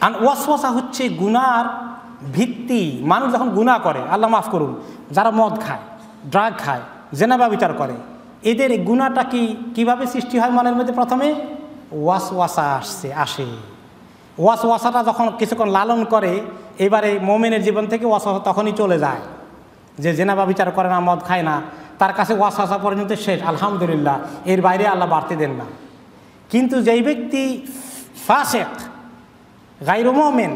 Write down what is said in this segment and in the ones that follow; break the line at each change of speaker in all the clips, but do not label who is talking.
আর ওয়াসওয়াসা হচ্ছে গুনার ভিত্তি। মানুষ যখন গুনাহ করে, আল্লাহ মাফ করুন, যারা মদ খায়, ড্রাগ খায়, জেনা ব্যভিচার করে, এদের গুনাহটা কিভাবে সৃষ্টি হয় মনের মধ্যে? প্রথমে ওয়াসওয়াসা আসে। ওয়াসওয়াসাটা যখন কিছুক্ষণ লালন করে, এবারে মোমেনের জীবন থেকে ওয়াসওয়াসা তখনই চলে যায়। যে জেনা ব্যভিচার করে না, মদ খায় না, তার কাছে ওয়াসওয়াসা পর্যন্ত শেষ, আলহামদুলিল্লাহ, এর বাইরে আল্লাহ বাড়তে দেন না। কিন্তু যেই ব্যক্তি ফাসিক, গায়রু মুমিন,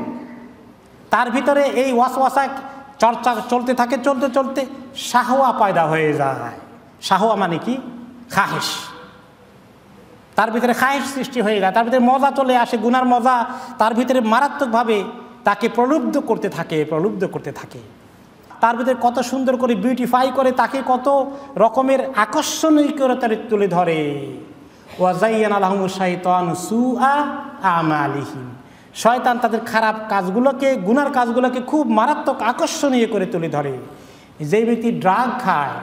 তার ভিতরে এই ওয়াসওয়াসা চর্চা চলতে থাকে, চলতে চলতে শাহওয়া পয়দা হয়ে যায়। শাহওয়া মানে কি? খাহেশ। তার ভিতরে খাহেশ সৃষ্টি হয়ে যায়, তার ভিতরে মজা চলে আসে, গুনার মজা তার ভিতরে মারাত্মকভাবে তাকে প্রলুব্ধ করতে থাকে। তার ভিতরে কত সুন্দর করে বিউটিফাই করে, তাকে কত রকমের আকর্ষণীয়তা তুলে ধরে। ওয়াজাইয়ানা লাহুমুশ শাইতানু সুআ আমালিহিম, শয়তান তাদের খারাপ কাজগুলোকে, গুনার কাজগুলোকে খুব মারাত্মক আকর্ষণীয় করে তুলে ধরে। যে ব্যক্তি ড্রাগ খায়,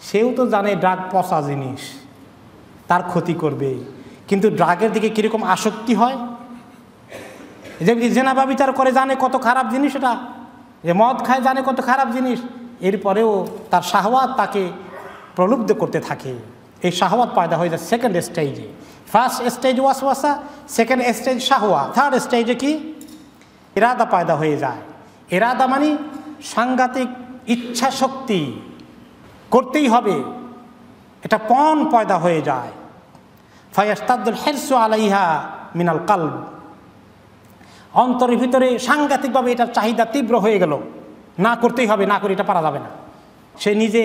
সেও তো জানে ড্রাগ পচা জিনিস, তার ক্ষতি করবে, কিন্তু ড্রাগের দিকে কীরকম আসক্তি হয়। যে ব্যক্তি জেনা ব্যভিচার করে জানে কত খারাপ জিনিস এটা, যে মদ খায় জানে কত খারাপ জিনিস, এরপরেও তার শাহওয়াত তাকে প্রলুব্ধ করতে থাকে। এই শাহওয়াত পয়দা হয়ে যায় সেকেন্ড স্টেজে। ফার্স্ট স্টেজ ওয়াসওয়াসা, সেকেন্ড স্টেজ শাহওয়া, থার্ড স্টেজে কি? ইরাদা পয়দা হয়ে যায়। ইরাদা মানে সাংঘাতিক ইচ্ছা শক্তি, করতেই হবে, এটা পণ পয়দা হয়ে যায়। ফায়াস্তাদুল হিরসু আলাইহা মিনাল কলব, অন্তরের ভিতরে সাংঘাতিকভাবে এটার চাহিদা তীব্র হয়ে গেল, না করতেই হবে, না করে এটা পারা যাবে না। সে নিজে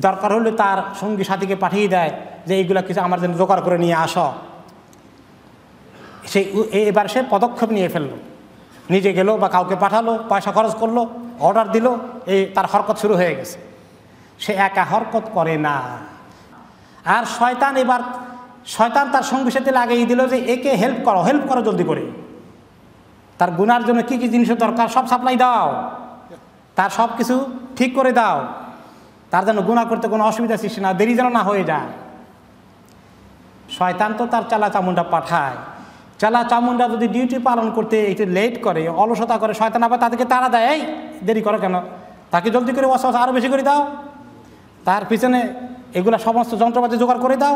দরকার হলে তার সঙ্গী সাথীকে পাঠিয়ে দেয় যে এইগুলা কিছু আমার জন্য জোগাড় করে নিয়ে আসো। এবার সে পদক্ষেপ নিয়ে ফেললো, নিজে গেল বা কাউকে পাঠালো, পয়সা খরচ করলো, অর্ডার দিল, তার হরকত শুরু হয়ে গেছে। সে একা হরকত করে না, আর শয়তান তার সঙ্গী সাথে লাগিয়ে দিল যে একে হেল্প করো জলদি করে, তার গুনার জন্য কি কি জিনিসের দরকার সব সাপ্লাই দাও, তার সব কিছু ঠিক করে দাও, তার যেন গুনাহ করতে কোনো অসুবিধা সৃষ্টি না, দেরি যেন না হয়ে যায়। শয়তান তো তার চালা চামুন্ডা পাঠায়, চালা চামুন্ডা যদি ডিউটি পালন করতে একটু লেট করে, অলসতা করে, শয়তান আবার তাদেরকে তাড়া দেয়, এই দেরি করো কেন, তাকে জলদি করে ওয়াসওয়াসা আরও বেশি করে দাও, তার পিছনে এগুলা সমস্ত যন্ত্রপাতি জোগাড় করে দাও,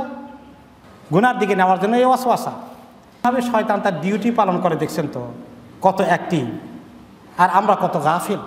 গুনার দিকে নেওয়ার জন্য এই ওয়াসওয়াসা। শয়তান তার ডিউটি পালন করে, দেখছেন তো কত অ্যাক্টিভ, আর আমরা কত গাফিল।